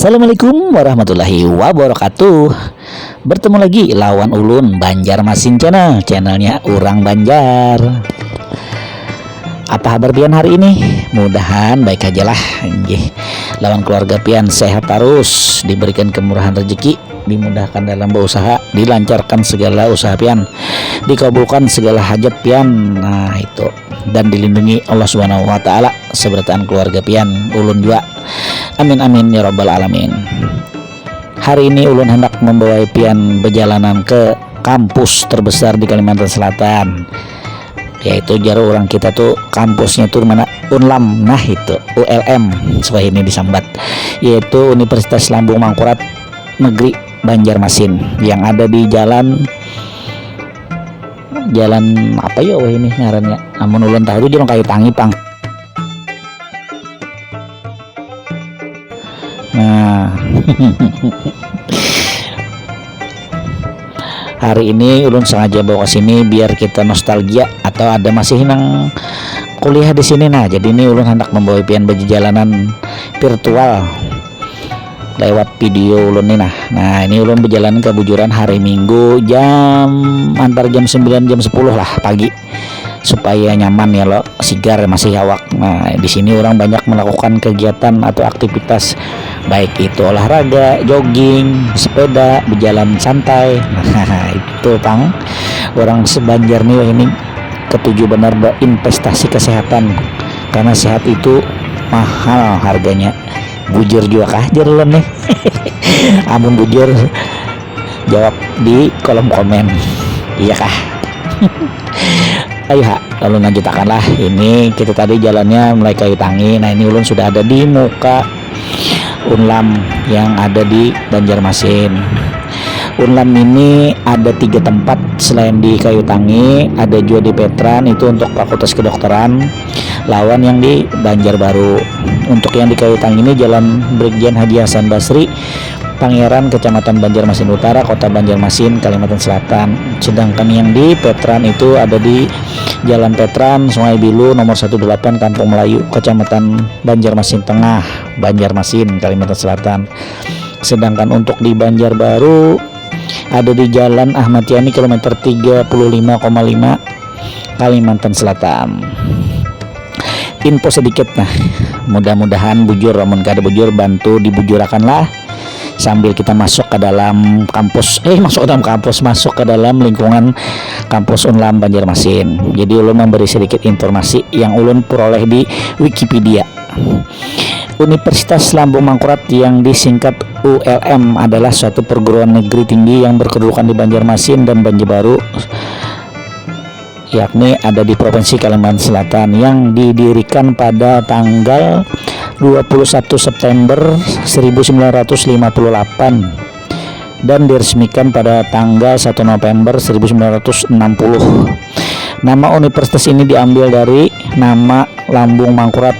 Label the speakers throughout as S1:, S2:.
S1: Assalamualaikum warahmatullahi wabarakatuh. Bertemu lagi lawan ulun Banjarmasin channelnya Urang Banjar. Apa kabar pian hari ini? Mudahan baik aja lah. Lawan keluarga pian sehat terus, diberikan kemurahan rezeki, dimudahkan dalam berusaha, dilancarkan segala usaha pian, dikabulkan segala hajat pian. Nah itu, dan dilindungi Allah Subhanahu wa taala sebertaan keluarga pian ulun juga. Amin amin ya rabbal alamin. Hari ini ulun hendak membawa pian perjalanan ke kampus terbesar di Kalimantan Selatan, yaitu jarak orang kita tuh kampusnya tuh mana, Unlam. Nah itu ULM supaya ini disambat, yaitu Universitas Lambung Mangkurat Negeri Banjarmasin, yang ada di jalan apa ya ini ngarannya, namun ulun tahu itu jalan Kayu Tangi pang. Nah hari ini ulun sengaja bawa ke sini biar kita nostalgia atau ada masih nang kuliah di sini. Nah jadi ini ulun hendak membawa pian berjalanan virtual lewat video ulun nih. Nah ini ulun berjalan ke Bujuran hari Minggu antar jam 9 jam 10 lah pagi, supaya nyaman ya lo, sigar masih awak. Nah di sini orang banyak melakukan kegiatan atau aktivitas, baik itu olahraga, jogging, sepeda, berjalan santai. Nah itu pang orang sebanjar nih ini ketujuh benar berinvestasi kesehatan, karena sehat itu mahal harganya. Bujur juga kah jalan nih? Amun bujur jawab di kolom komen, iya kah? Ayo lalu lanjutakanlah. Ini kita tadi jalannya mulai Kayu Tangi. Nah ini ulun sudah ada di muka Unlam yang ada di Banjarmasin. Unlam ini ada 3 tempat selain di Kayu Tangi, ada juga di Petran itu untuk Fakultas Kedokteran, lawan yang di Banjarbaru. Untuk yang di Kayu Tangi ini Jalan Brigjen Haji Hasan Basri, Pangeran, Kecamatan Banjarmasin Utara, Kota Banjarmasin, Kalimantan Selatan. Sedangkan yang di Petran itu ada di Jalan Petran, Sungai Bilu, nomor 18, Kampung Melayu, Kecamatan Banjarmasin Tengah, Banjarmasin, Kalimantan Selatan. Sedangkan untuk di Banjarbaru ada di Jalan Ahmad Yani, kilometer 35,5, Kalimantan Selatan. Info sedikit, nah mudah-mudahan bujur, namun kada bujur bantu dibujurakanlah sambil kita masuk ke dalam kampus, masuk ke dalam lingkungan kampus Unlam Banjarmasin. Jadi ulun memberi sedikit informasi yang ulun peroleh di Wikipedia. Universitas Lambung Mangkurat yang disingkat ULM adalah suatu perguruan negeri tinggi yang berkedudukan di Banjarmasin dan Banjarbaru, yakni ada di Provinsi Kalimantan Selatan, yang didirikan pada tanggal 21 September 1958 dan diresmikan pada tanggal 1 November 1960. Nama universitas ini diambil dari nama Lambung Mangkurat,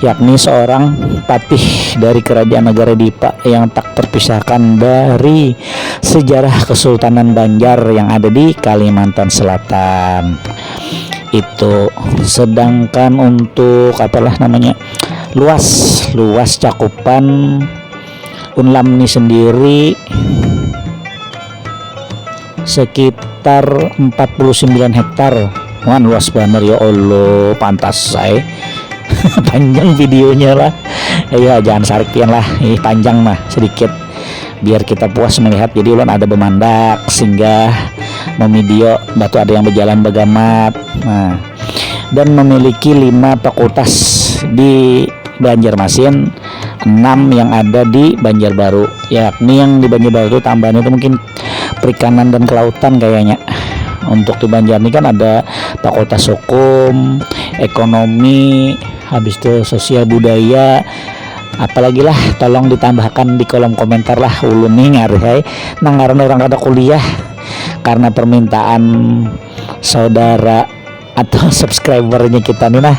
S1: yakni seorang patih dari kerajaan negara Dipa yang tak terpisahkan dari sejarah Kesultanan Banjar yang ada di Kalimantan Selatan itu. Sedangkan untuk luas cakupan Unlam ini sendiri sekitar 49 hektar. Wah luas banget ya Allah, pantas saya panjang videonya lah. Ayo jangan sarik pian lah, ini panjang mah sedikit biar kita puas melihat. Jadi ulun ada bemandak singgah mevideo batu ada yang berjalan begamat. Nah dan memiliki 5 fakultas di Banjarmasin, 6 yang ada di Banjarbaru, yakni yang di Banjarbaru tambahan itu mungkin perikanan dan kelautan kayaknya. Untuk di Banjar ini kan ada Fakultas Hukum, Ekonomi, habis itu Sosial Budaya, apalagi lah, tolong ditambahkan di kolom komentar lah. Ulun nih ngarih nangaran orang kada kuliah karena permintaan saudara atau subscribernya kita nih. Nah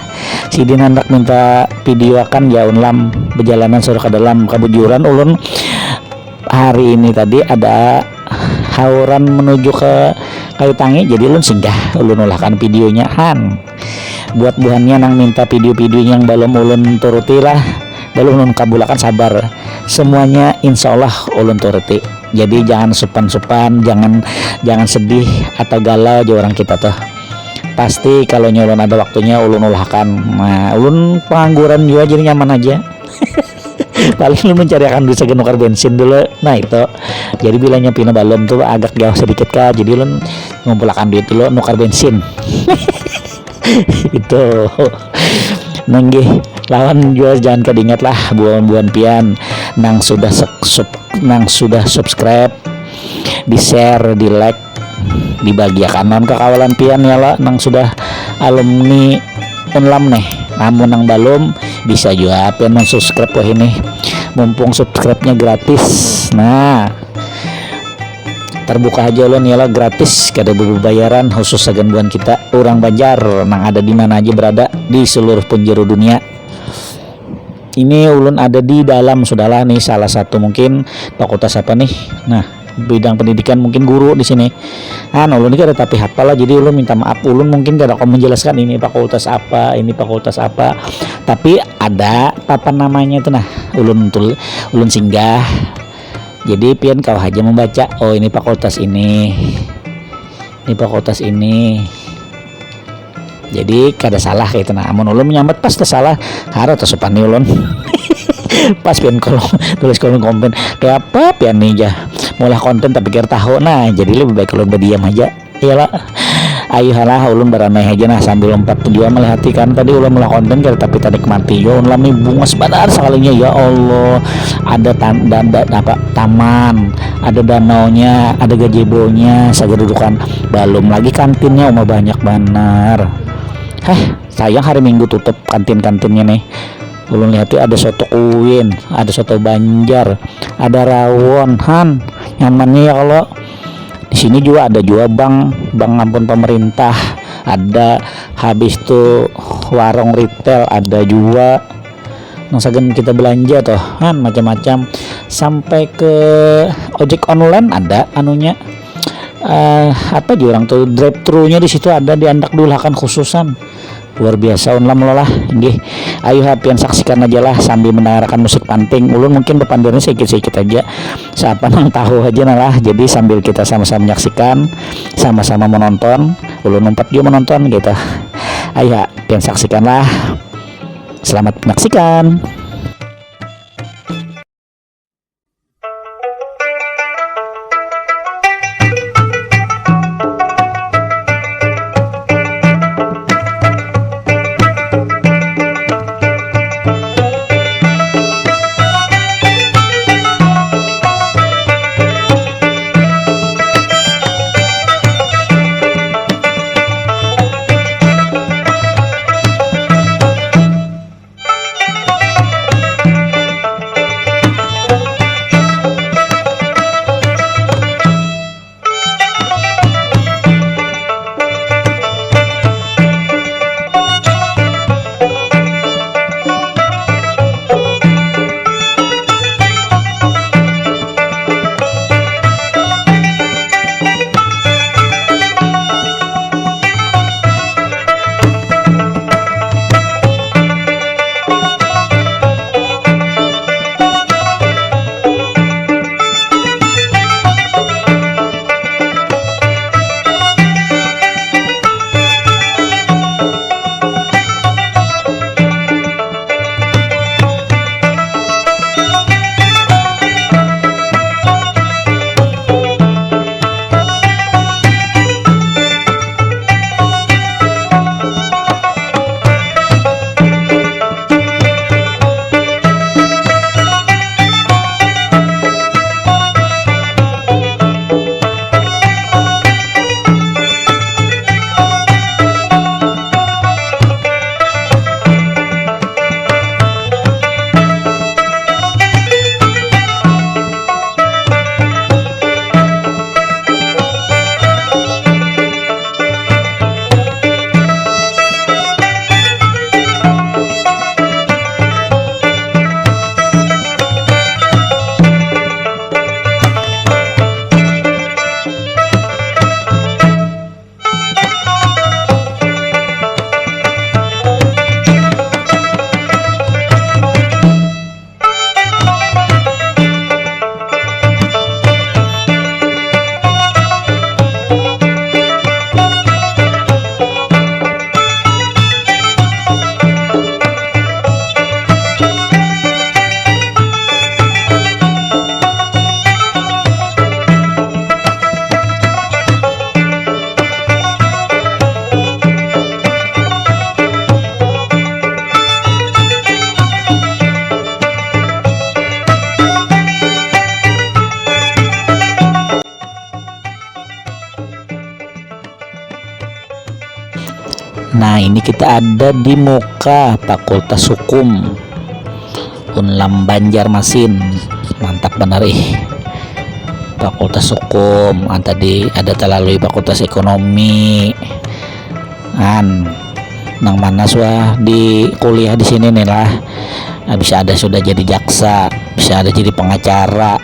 S1: Sidin hendak minta video akan ya Unlam berjalanan surah ke dalam Kabujuran. Ulun hari ini tadi ada hauran menuju ke Kayu Tangi, jadi ulun singgah, ulun ulahkan videonya buat buhannya nang minta video-video yang belum ulun turuti lah. belum ulun kabulakan sabar semuanya insya Allah ulun turuti. Jadi jangan supan-supan, jangan sedih atau galau aja orang kita tuh. Pasti kalau nyolon ada waktunya ulun ulahkan. Nah ulun pengangguran juga jadi nyaman aja. Paling lu mencari akan bisa nukar bensin dulu. Nah itu jadi bilangnya pina balom tuh agak jauh sedikit kah, jadi lu ngumpulkan duit dulu nukar bensin. Itu nenggih lawan jual jangan kedingat lah buan-buan pian nang sudah subscribe, di share, di like, dibagiakan non ke kawalan pian ya lah nang sudah alumni unlam nih. Namun nang balum bisa juga pian subscribe wah ini mumpung subscribe-nya gratis. Nah terbuka aja ulun ya lah gratis kada bayaran khusus sagan buan kita orang Banjar nang ada di mana aja berada di seluruh penjuru dunia. Ini ulun ada di dalam sudahlah nih salah satu mungkin fakultas apa nih. Nah bidang pendidikan mungkin guru di sini. Ulun ini ada tapi hafal lah, jadi ulun minta maaf ulun mungkin gak akan menjelaskan ini fakultas apa, ini fakultas apa. Tapi ada papan namanya itu nah ulun singgah. Jadi pian kau aja membaca, oh ini fakultas ini fakultas ini. Jadi kada salah kayak itu nah. Amun ulun menyambat pas salah harus tersupani ulun. Pas pian kalau tulis kolom komen kayak apa pian nih aja mulai konten tapi kira tahu. Nah jadi lebih baik ulun berdiam aja. Iyalah ayo halah ulun beranai aja nah sambil lompat juga melihati kan tadi ulun mulai konten kira tapi tadi nikmati yo ulun lami bunga sebentar sekalinya ya Allah. Ada taman, ada danaunya, ada gazebo-nya, sagedudukan belum lagi kantinnya banyak benar. Sayang hari Minggu tutup kantin-kantinnya nih. Ulun lihat tuh ada soto Uin, ada soto Banjar, ada rawon han nyamannya ya kalau di sini juga ada bank ampun pemerintah, ada habis tuh warung retail ada juga nongsagen kita belanja toh kan macam-macam sampai ke ojek online ada anunya apa juga orang tuh drive thru nya di situ ada diandak dulakan khususan luar biasa unlam lolah nggih. Ayo hapian saksikan aja lah sambil mendengarkan musik panting ulun mungkin berpanduannya sedikit-sedikit aja siapa nang tahu aja lah. Jadi sambil kita sama-sama menyaksikan sama-sama menonton ulun umpat juga menonton gitu. Ayo hapian saksikan lah, selamat menyaksikan. Nah, ini kita ada di muka Fakultas Hukum Unlam Banjarmasin. Mantap benar Fakultas Hukum. Tadi ada melalui Fakultas Ekonomi. Nang mana di kuliah di sini nih lah. Bisa ada sudah jadi jaksa, bisa ada jadi pengacara.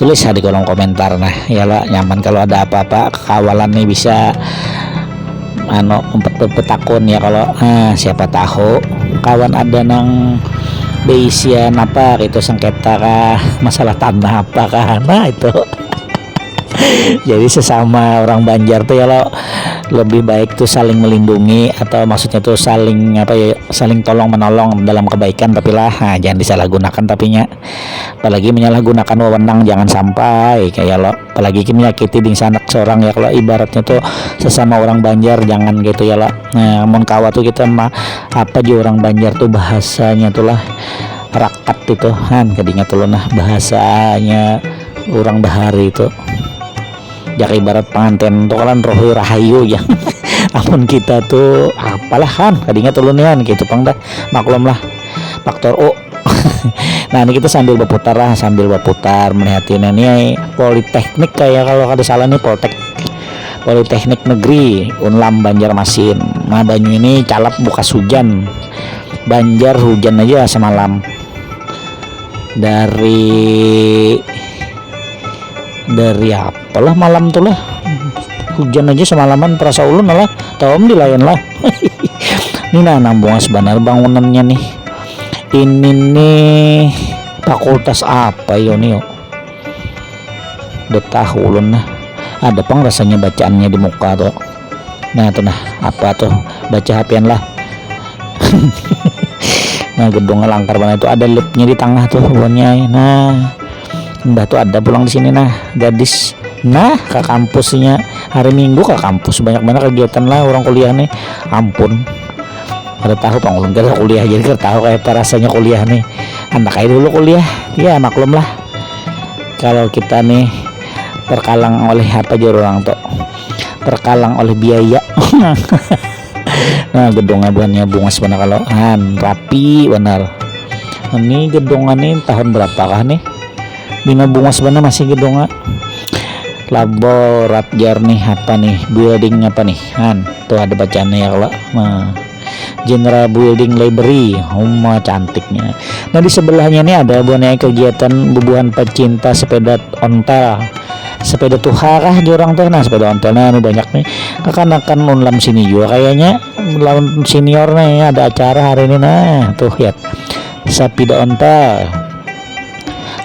S1: Tulis di kolom komentar. Nah, ya lah, nyaman kalau ada apa-apa kawalan nih bisa petakun ya kalau siapa tahu kawan ada nang beisian apa itu sengketa kah, masalah tanah apa kah, nah itu. Jadi sesama orang Banjar tuh ya lo lebih baik tuh saling melindungi, atau maksudnya tuh saling saling tolong menolong dalam kebaikan, tapi lah jangan disalahgunakan tapinya, apalagi menyalahgunakan wewenang jangan sampai kayak lo, apalagi menyakiti di sanak seorang ya. Kalau ibaratnya tuh sesama orang Banjar jangan gitu ya lo. Nah, mun kawa tuh kita apa juga orang Banjar tuh bahasanya tuh lah rakat itu kadinya tuh nah bahasanya orang bahari itu jak ibarat pengantin tuh kan rohi rahayu ya. Amun kita tuh apalah kadinya tulunian gitu pang dah, maklum lah faktor O. Nah, ini kita sambil berputar melihatin ini Politeknik, kayak kalau ada salah nih Politeknik Negeri Unlam Banjarmasin. Nah, Banyu ini calap bukas hujan, Banjar hujan aja semalam dari apalah malam tuh lah hujan aja semalaman, perasa ulun lah tahu di lain lah. Ini nambung sebenarnya bangunannya nih. Ini nih fakultas apa nih udah tahu ulun nah, ada pang rasanya bacaannya di muka tuh. Nah tuh apa tuh baca hapian lah. Nah, gedung langkar banget itu, ada liftnya di tengah tuh pokoknya. Nah, mbah tuh ada pulang di sini gadis. Nah, ke kampusnya hari Minggu ke kampus banyak banget kegiatan lah orang kuliah nih. Ampun, pada tahu pangulun kita kuliah jadi tahu kayak apa rasanya kuliah nih. Anak kayak dulu kuliah ya maklum lah kalau kita nih terkalang oleh apa aja orang tuh, terkalang oleh biaya. Nah, gedung abuannya bunga sebenarnya kalau rapi benar. Ini gedungan nih tahun berapakah nih bina bunga sebenarnya masih gedungan laborator nih apa nih building apa nih tuh ada bacaannya ya kalau General Building Library. Cantiknya. Nah, di sebelahnya nih ada boneka kegiatan bubuhan pecinta sepeda ontel, sepeda tuha kah jorang tuh. Nah, sepeda ontel nah banyak nih akan Unlam sini juga kayaknya lawan senior nih ada acara hari ini. Nah tuh lihat sepeda ontel.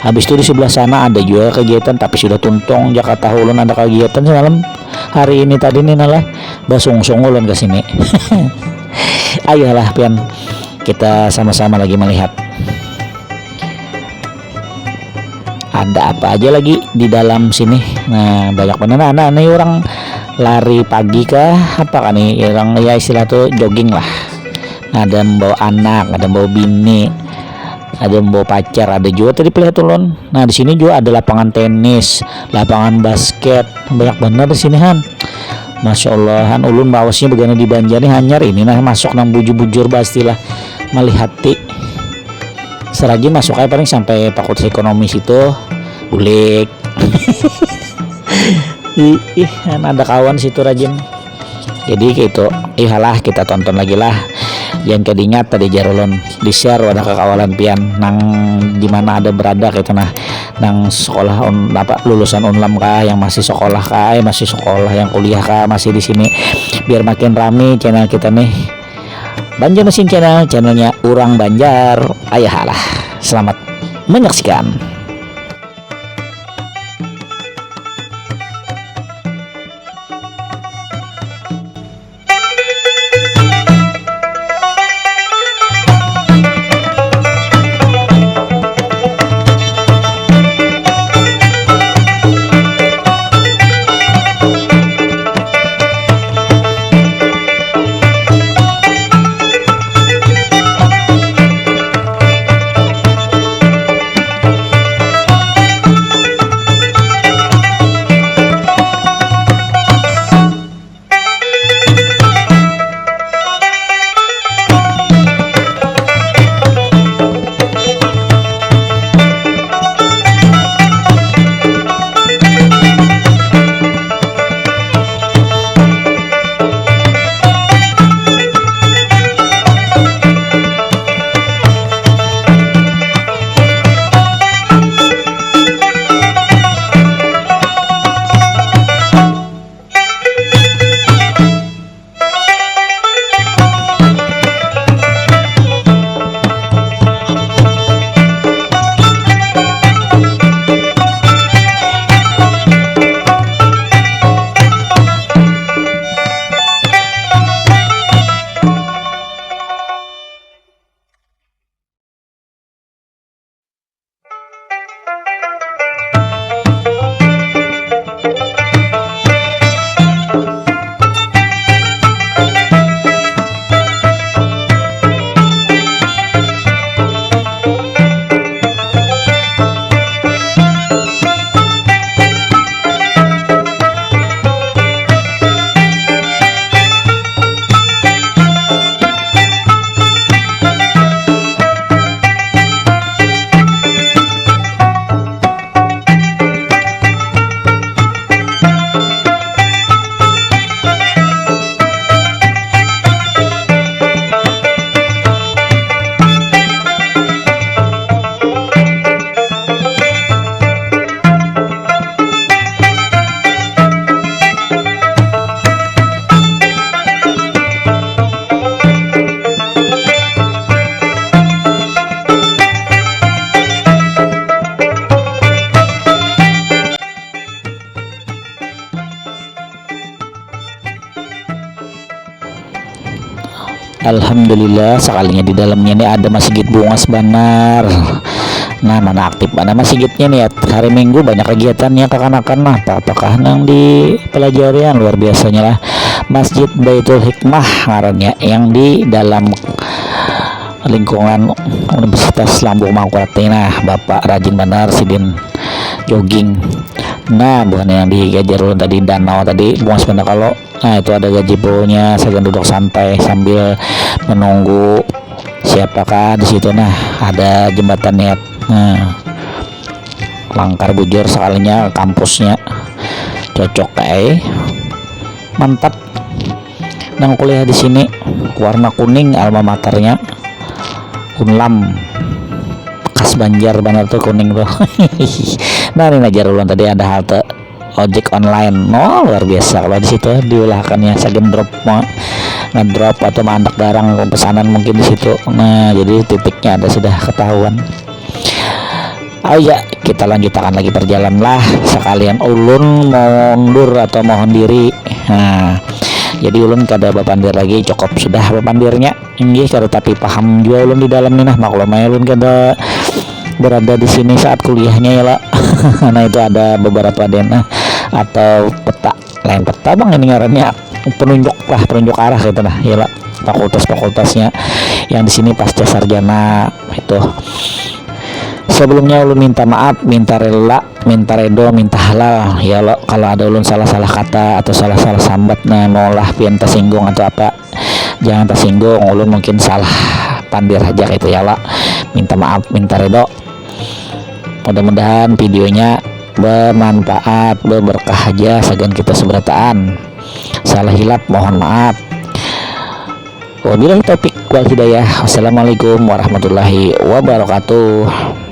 S1: Habis itu di sebelah sana ada juga kegiatan tapi sudah tuntung Jakarta ulun ada kegiatan semalam hari ini tadi nih nalah basungsung ulun ke sini. Ayolah pian kita sama-sama lagi melihat ada apa aja lagi di dalam sini. Nah, banyak bener nih orang lari pagi kah apa kan nih orang ya istilah tuh jogging lah. Ada membawa anak, ada membawa bini, ada membawa pacar, ada juga tadi pilihan tulun. Nah, di sini juga ada lapangan tenis, lapangan basket, banyak bener di sini Masya Allah ulun bawasnya begini di Banjar nih hanyar ini masuk nang bujur-bujur pastilah melihati seragi masuk aja paling sampai Fakultas Ekonomi situ bulik. Ada kawan situ rajin jadi gitu. Iyalah kita tonton lagi lah yang kediingat tadi jarulun di share wadah kekawalan pian nang dimana ada berada gitu nang sekolah lulusan Unlam kah, yang masih sekolah kah, masih sekolah yang kuliah kah masih di sini, biar makin rame channel kita nih Banjarmasin channelnya Urang Banjar. Ayalah selamat menyaksikan. Alhamdulillah sekalinya di dalamnya nih ada masjid bunga sebanar. Nah, mana aktif mana masjidnya nih ya. Hari Minggu banyak kegiatannya kekanakan nah apakah nang di pelajarian luar biasanya lah. Masjid Baitul Hikmah ngarannya yang di dalam lingkungan Universitas Lambung Mangkurat. Nah, Bapak rajin benar sidin jogging. Nah, bukan yang di Gajarulun tadi danau tadi buang sebentar kalau nah itu ada gazebo-nya, saya duduk santai sambil menunggu siapakah di situ. Nah, ada jembatannya. Nah, langkar bujur sekalinya kampusnya cocok mantap. Nang kuliah di sini warna kuning alma maternya Unlam bekas Banjar benar tuh kuning tuh. Nah, ini Gajarulun tadi ada halte ojek online. Oh, luar biasa kalau di situ diulahkannya sagen drop ngedrop atau mandak barang pesanan mungkin di situ. Nah, jadi titiknya ada sudah ketahuan. Oh ya, kita lanjutkan lagi perjalanan lah sekalian ulun mundur atau mohon diri. Nah, jadi ulun kada bapandir lagi cukup sudah bapandirnya ini kada tapi paham juga ulun di dalam nih nah maklumnya ulun kada berada di sini saat kuliahnya ya lah. Nah, itu ada beberapa denah atau peta lain peta bang ini ngarannya penunjuk arah gitu nah ya lah fakultasnya yang di sini pasca sarjana itu. Sebelumnya ulun minta maaf, minta rela, minta redo, minta halal ya lo kalau ada ulun salah kata atau salah sambat nah maulah pian tersinggung atau apa jangan tersinggung, ulun mungkin salah pandir aja gitu ya lo, minta maaf, minta redo. Mudah-mudahan videonya bermanfaat, berberkah aja sagan kita seberataan. Salah hilap mohon maaf. Wabillahi taufik wal hidayah. Wassalamualaikum warahmatullahi wabarakatuh.